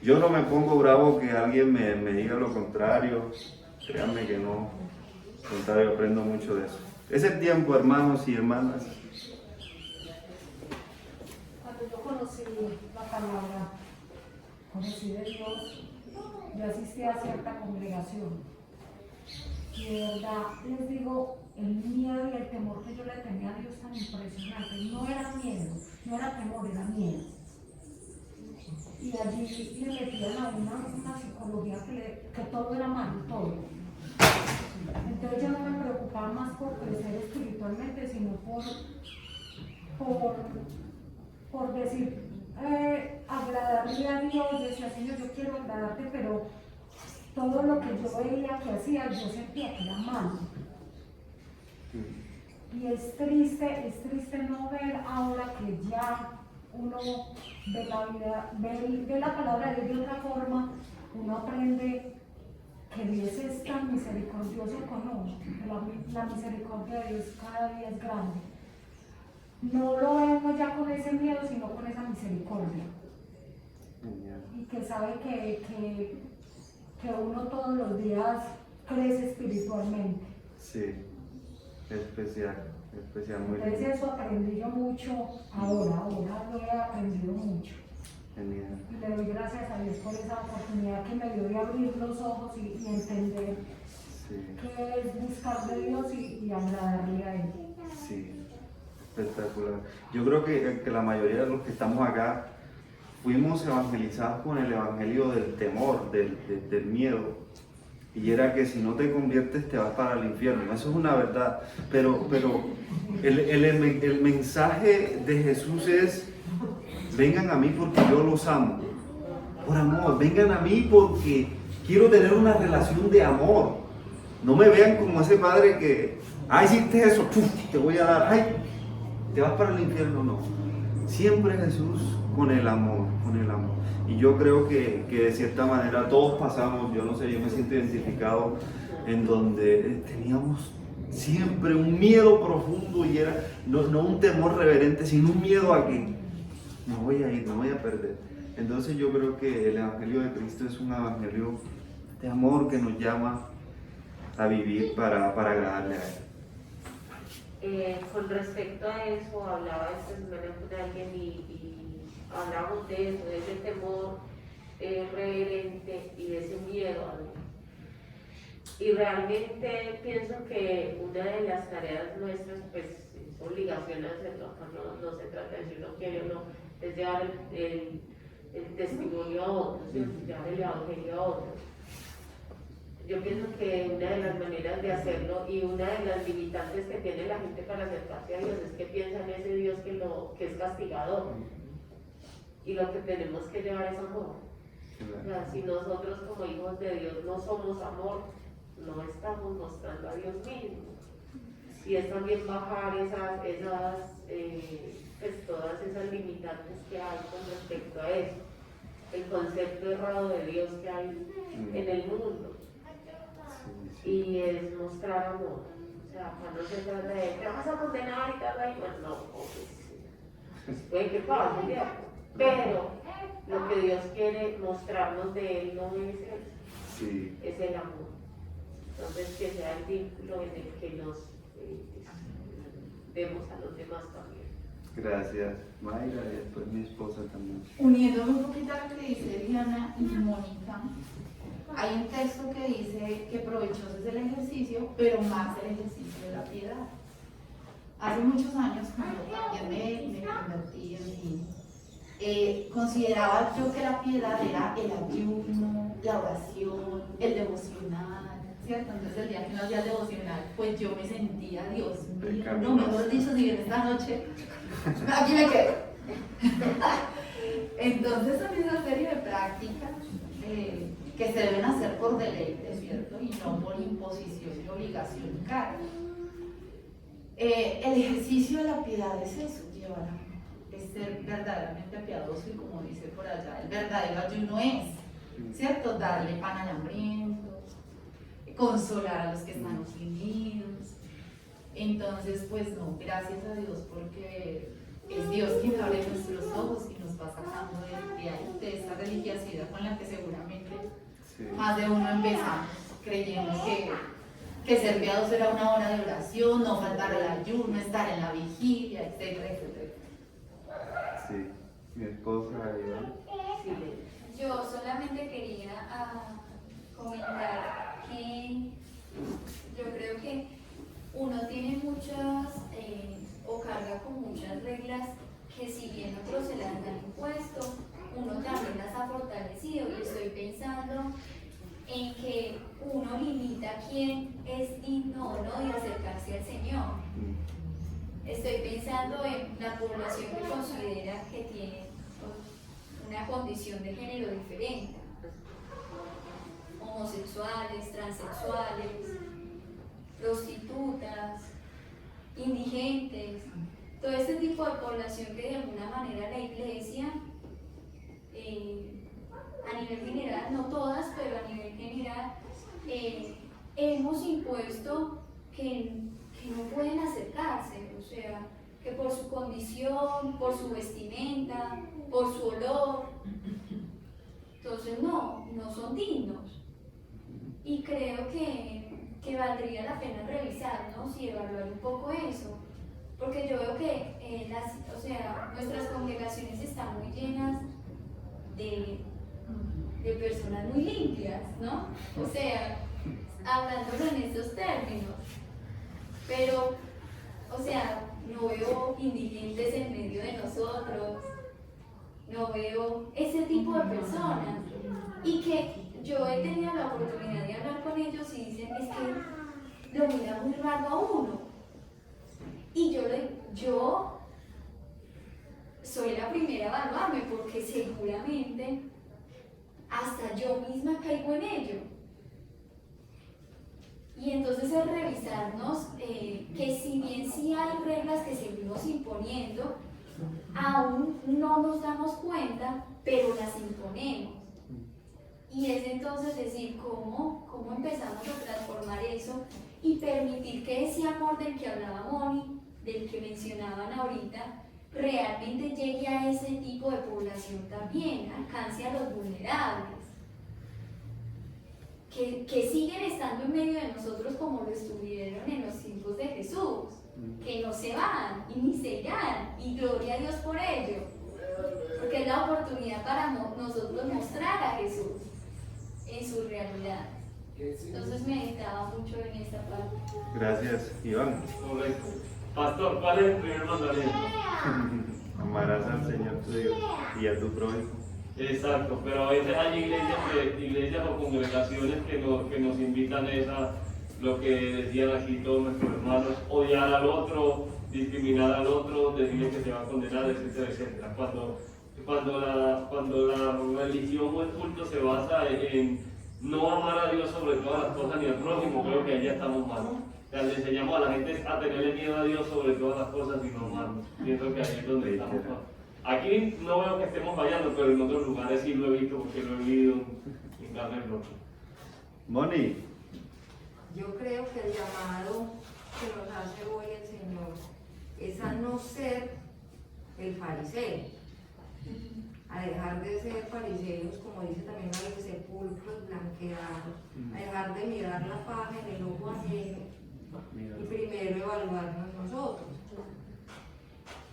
Yo no me pongo bravo que alguien me diga lo contrario. Créanme que no. Al contrario, aprendo mucho de eso. Es el tiempo, hermanos y hermanas. Cuando yo conocí la palabra, conocí de Dios, yo asistí a cierta congregación. Y de verdad les digo, el miedo y el temor que yo le tenía a Dios tan impresionante. No era miedo, no era temor, era miedo. Y allí le metían a una psicología que todo era malo, todo. Entonces yo no me preocupaba más por crecer espiritualmente, sino por decir, agradarle a Dios. Yo decía, Señor, yo quiero agradarte, pero todo lo que yo veía que hacía, yo sentía que era malo. Y es triste no ver ahora que ya uno ve la vida, ve la palabra de Dios de otra forma, uno aprende que Dios es tan misericordioso con uno, que la misericordia de Dios cada día es grande. No lo vemos ya con ese miedo, sino con esa misericordia. Y que sabe que uno todos los días crece espiritualmente. Sí, especial, muy Entonces bien. eso aprendí yo mucho ahora lo he aprendido mucho. Genial. Y le doy gracias a Dios por esa oportunidad que me dio de abrir los ojos y entender Sí, qué es buscar de Dios y agradarle a Él. sí, espectacular. Yo creo que la mayoría de los que estamos acá fuimos evangelizados con el evangelio del temor, del miedo. y era que si no te conviertes te vas para el infierno. Eso es una verdad, pero el mensaje de Jesús es: vengan a mí porque yo los amo, por amor, vengan a mí porque quiero tener una relación de amor. No me vean como ese padre que, hiciste eso, ¡puf!, te voy a dar, ¡ay!, te vas para el infierno. No, siempre Jesús con el amor, con el amor. Y yo creo que de cierta manera todos pasamos, yo no sé, yo me siento identificado en donde teníamos siempre un miedo profundo, y era no un temor reverente, sino un miedo a que me voy a ir, me voy a perder. Entonces yo creo que el Evangelio de Cristo es un evangelio de amor que nos llama a vivir para agradarle a Él. Con respecto a eso, hablaba esta semana con alguien y hablamos de eso, de ese temor reverente y de ese miedo a Dios. Y realmente pienso que una de las tareas nuestras, pues es obligación hacerlo, acá no se trata de si uno quiere o no, es llevar el testimonio a otros, llevar el evangelio a otros. Yo pienso que una de las maneras de hacerlo y una de las limitantes que tiene la gente para acercarse a Dios es que piensa en ese Dios que es castigador. Y lo que tenemos que llevar es amor. O sea, si nosotros como hijos de Dios no somos amor, no estamos mostrando a Dios mismo. Y es también bajar pues todas esas limitantes que hay con respecto a eso. El concepto errado de Dios que hay en el mundo. Y es mostrar amor. O sea, cuando se trata de te vas a condenar y tal, pues no, pues puede que pase, ¿cierto? Pero lo que Dios quiere mostrarnos de Él no es eso, es el amor. Entonces, que sea el vínculo en el que nos vemos a los demás también. Gracias, Mayra, y después mi esposa también. Uniéndome un poquito a lo que dice Diana y Mónica, hay un texto que dice que provechoso es el ejercicio, pero más el ejercicio de la piedad. Hace muchos años, cuando también me convertí en mí, consideraba yo que la piedad era el ayuno, la oración, el devocional, ¿cierto? Entonces el día que no hacía el devocional, pues yo me sentía, Dios mío, no, mejor dicho, si bien esta noche, aquí me quedo. Entonces son esa serie de prácticas que se deben hacer por deleite, ¿cierto? Y no por imposición y obligación y carga. El ejercicio de la piedad es eso, llevar amor, es ser verdaderamente piadoso, y como dice por allá, el verdadero ayuno es, ¿cierto? Darle pan al hambriento, consolar a los que están oprimidos. Entonces, pues no, gracias a Dios, porque es Dios quien abre nuestros ojos y nos va sacando de esta religiosidad con la que seguramente más de uno empezamos, creyendo que ser piadoso era una hora de oración, no faltar al ayuno, estar en la vigilia, etcétera, etcétera. Sí, mi esposa, Iván. Yo solamente quería comentar que yo creo que uno tiene muchas o carga con muchas reglas que, si bien otros se las han impuesto, uno también las ha fortalecido, y estoy pensando en que uno limita quién es digno o no de acercarse al Señor. Estoy pensando en la población que considera que tiene una condición de género diferente, homosexuales, transexuales, prostitutas, indigentes, todo este tipo de población que de alguna manera la Iglesia, a nivel general, no todas, pero a nivel general, hemos impuesto que no pueden acercarse, o sea, que por su condición, por su vestimenta, por su olor, entonces no son dignos. Y creo que valdría la pena revisarnos y evaluar un poco eso, porque yo veo que nuestras congregaciones están muy llenas de personas muy limpias, ¿no? O sea, hablándolo en estos términos, pero, o sea, no veo indigentes en medio de nosotros, no veo ese tipo de personas, y que yo he tenido la oportunidad de hablar con ellos y dicen, es que lo mira muy raro a uno. Y yo soy la primera a evaluarme porque seguramente hasta yo misma caigo en ello. Y entonces el revisarnos que si bien sí hay reglas que seguimos imponiendo, aún no nos damos cuenta, pero las imponemos. Y es entonces decir, ¿cómo empezamos a transformar eso y permitir que ese amor del que hablaba Moni, del que mencionaban ahorita, realmente llegue a ese tipo de población también, alcance a los vulnerables, que siguen estando en medio de nosotros como lo estuvieron en los tiempos de Jesús, que no se van y ni se irán, y gloria a Dios por ello, porque es la oportunidad para nosotros mostrar a Jesús en su realidad. Entonces meditaba mucho en esta parte. Gracias, Iván. Correcto. Pastor, ¿cuál es el primer mandamiento? Amarás al Señor tu Dios y a tu prójimo. Exacto, pero a veces hay iglesias o congregaciones que nos invitan a lo que decían aquí todos nuestros hermanos, odiar al otro, discriminar al otro, decirle que se va a condenar, etcétera, etcétera. Cuando la religión o el culto se basa en no amar a Dios sobre todas las cosas ni al prójimo, creo que ahí ya estamos mal. O sea, le enseñamos a la gente a tenerle miedo a Dios sobre todas las cosas y no amarlo. Pienso que ahí es donde estamos mal. Aquí no veo que estemos fallando, pero en otros lugares sí lo he visto porque lo he vivido en carne propia. Moni, Yo creo que el llamado que nos hace hoy el Señor es a no ser el fariseo, a dejar de ser fariseos, como dice también la de sepulcros blanqueados, a dejar de mirar la paja en el ojo ajeno y primero evaluarnos nosotros.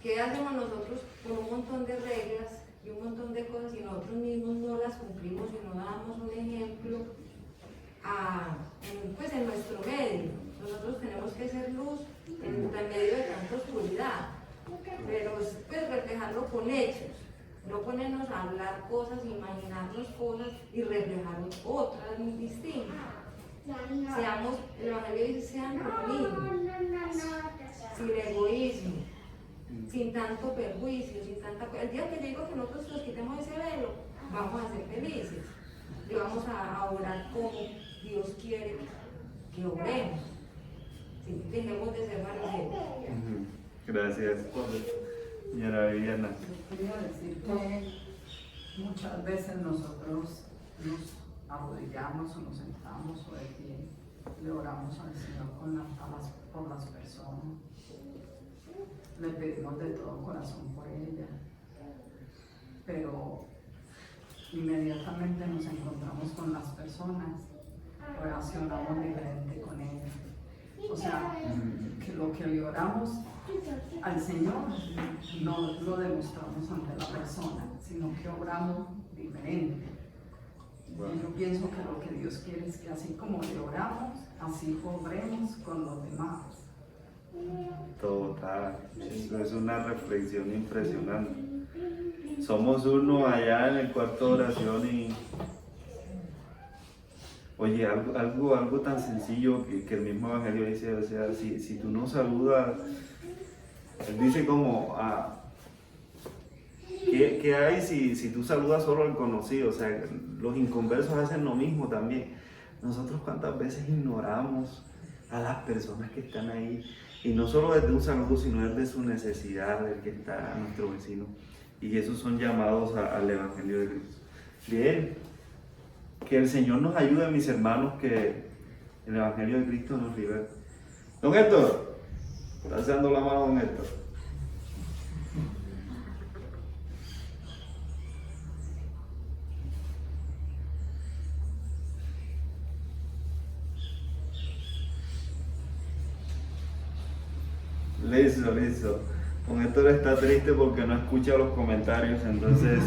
¿Qué hacemos nosotros con un montón de reglas y un montón de cosas y nosotros mismos no las cumplimos y no damos un ejemplo en nuestro medio? Nosotros tenemos que ser luz en medio de tanta oscuridad, pero pues reflejarlo con hechos, no ponernos a hablar cosas, imaginarnos cosas y reflejar otras muy distintas. Seamos, el Evangelio dice, sean como niños, sin egoísmo, sin tanto perjuicio, sin tanta... El día que yo digo que nosotros nos quitemos ese velo, vamos a ser felices y vamos a orar como Dios quiere que obremos. Sí, dejemos de ser fariseos. gracias, señora Viviana. Yo quería decir que muchas veces nosotros nos arrodillamos o nos sentamos o de pie, le oramos al Señor por las personas, le pedimos de todo corazón por ella, pero inmediatamente nos encontramos con las personas, relacionamos diferente con ellas. O sea, que lo que le oramos al Señor no lo demostramos ante la persona, sino que obramos diferente. Y yo pienso que lo que Dios quiere es que así como le oramos, así obremos con los demás. Total, eso es una reflexión impresionante. Somos uno allá en el cuarto de oración y... Oye, algo tan sencillo que el mismo Evangelio dice, o sea, si tú no saludas, él dice como, ¿qué hay si tú saludas solo al conocido? O sea, los inconversos hacen lo mismo también. Nosotros cuántas veces ignoramos a las personas que están ahí, y no solo desde un saludo, sino desde su necesidad, del que está nuestro vecino, y esos son llamados al Evangelio de Cristo. Bien, que el Señor nos ayude, mis hermanos, que el Evangelio de Cristo nos libere. Don Héctor, está dando la mano, don Héctor. Listo. Don Héctor está triste porque no escucha los comentarios, entonces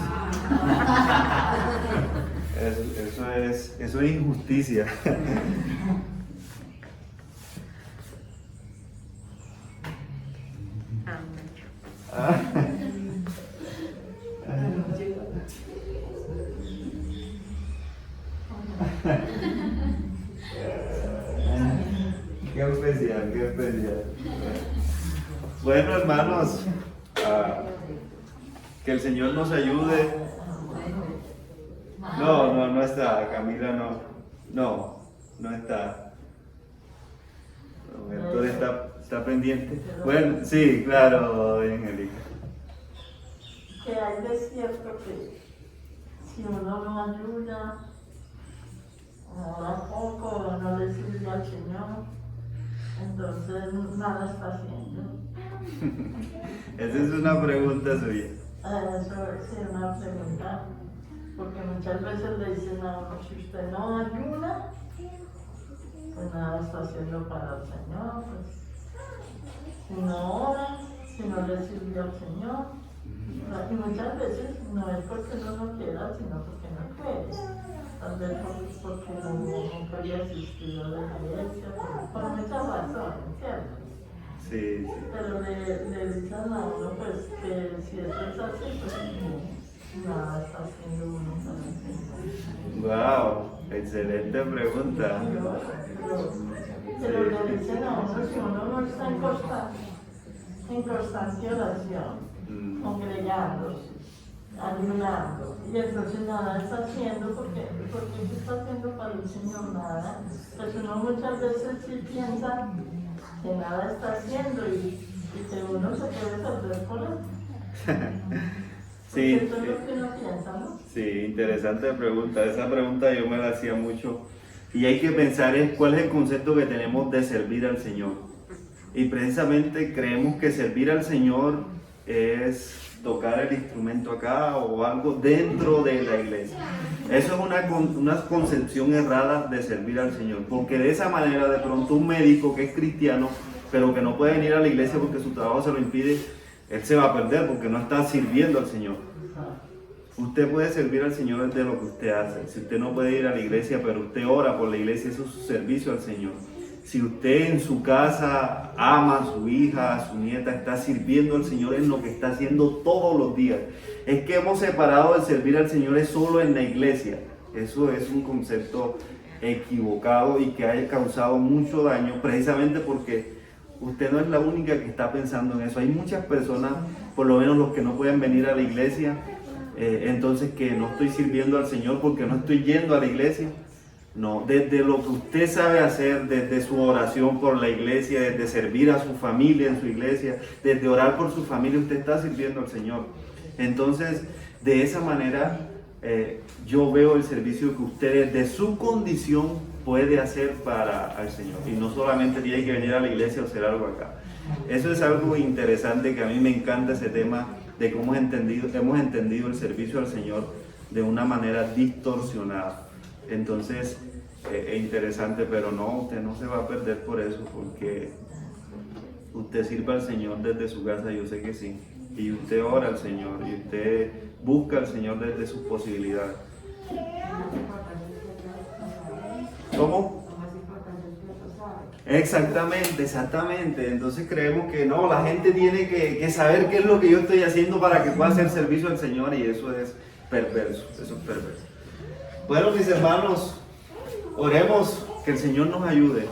eso es injusticia. qué especial, qué especial. Bueno, hermanos, que el Señor nos ayude. No está, Camila no está. Héctor está pendiente. Bueno, sí, claro, Angélica. Que hay de cierto que si uno no ayuda, o da poco, o no le sirve al Señor, entonces nada está haciendo. Esa es una pregunta suya. Eso es una pregunta, porque muchas veces le dicen a uno, si usted no ayuda, pues nada está haciendo para el Señor, pues si no ora, si no le sirve al Señor. Y muchas veces no es porque uno no quiera, sino porque no quiere. Tal vez porque no quería asistir a la iglesia, por muchas razones, ¿cierto? Sí. Pero le dicen a uno pues que si esto es así, pues nada está haciendo uno para el Señor. Wow, excelente pregunta. Pero le dicen a uno si uno no está en constante oración, congregándose, ayunando, y entonces nada está haciendo porque ¿qué está haciendo para el Señor? Nada. Pues uno muchas veces sí piensa que nada está haciendo y que uno se puede perder por eso. Sí, Eso es lo que uno piensa, ¿no? sí, interesante pregunta. Esa pregunta yo me la hacía mucho. Y hay que pensar en cuál es el concepto que tenemos de servir al Señor. Y precisamente creemos que servir al Señor es tocar el instrumento acá o algo dentro de la iglesia. Eso es una concepción errada de servir al Señor, porque de esa manera de pronto un médico que es cristiano, pero que no puede venir a la iglesia porque su trabajo se lo impide, él se va a perder porque no está sirviendo al Señor. Usted puede servir al Señor desde lo que usted hace. Si usted no puede ir a la iglesia, pero usted ora por la iglesia, eso es su servicio al Señor. Si usted en su casa ama a su hija, a su nieta, está sirviendo al Señor en lo que está haciendo todos los días. Es que hemos separado el servir al Señor es solo en la iglesia. Eso es un concepto equivocado y que ha causado mucho daño precisamente porque usted no es la única que está pensando en eso. Hay muchas personas, por lo menos los que no pueden venir a la iglesia, entonces que no estoy sirviendo al Señor porque no estoy yendo a la iglesia. No, desde lo que usted sabe hacer, desde su oración por la iglesia, desde servir a su familia en su iglesia, desde orar por su familia, usted está sirviendo al Señor. Entonces, de esa manera, yo veo el servicio que usted desde su condición puede hacer para el Señor. Y no solamente tiene que venir a la iglesia o hacer algo acá. Eso es algo interesante que a mí me encanta ese tema de cómo hemos entendido el servicio al Señor de una manera distorsionada. Entonces, es interesante, pero no, usted no se va a perder por eso, porque usted sirve al Señor desde su casa, yo sé que sí, y usted ora al Señor, y usted busca al Señor desde sus posibilidades. ¿Cómo? Exactamente. Entonces creemos que no, la gente tiene que saber qué es lo que yo estoy haciendo para que pueda hacer servicio al Señor, y eso es perverso, Bueno, mis hermanos, oremos que el Señor nos ayude.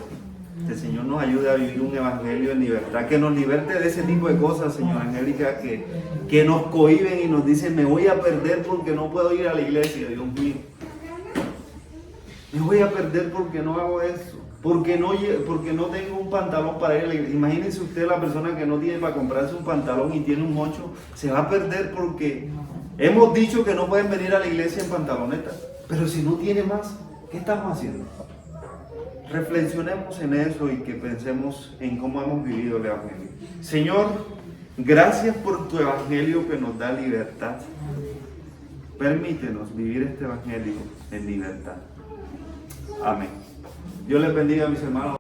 Que el Señor nos ayude a vivir un evangelio en libertad, que nos liberte de ese tipo de cosas, señora Angélica, que nos cohíben y nos dicen, me voy a perder porque no puedo ir a la iglesia, Dios mío. Me voy a perder porque no hago eso, porque no tengo un pantalón para ir a la iglesia. Imagínense usted la persona que no tiene para comprarse un pantalón y tiene un 8, se va a perder porque hemos dicho que no pueden venir a la iglesia en pantaloneta, pero si no tiene más, ¿qué estamos haciendo? Reflexionemos en eso y que pensemos en cómo hemos vivido el evangelio. Señor, gracias por tu evangelio que nos da libertad. Permítenos vivir este evangelio en libertad. Amén. Dios les bendiga, mis hermanos.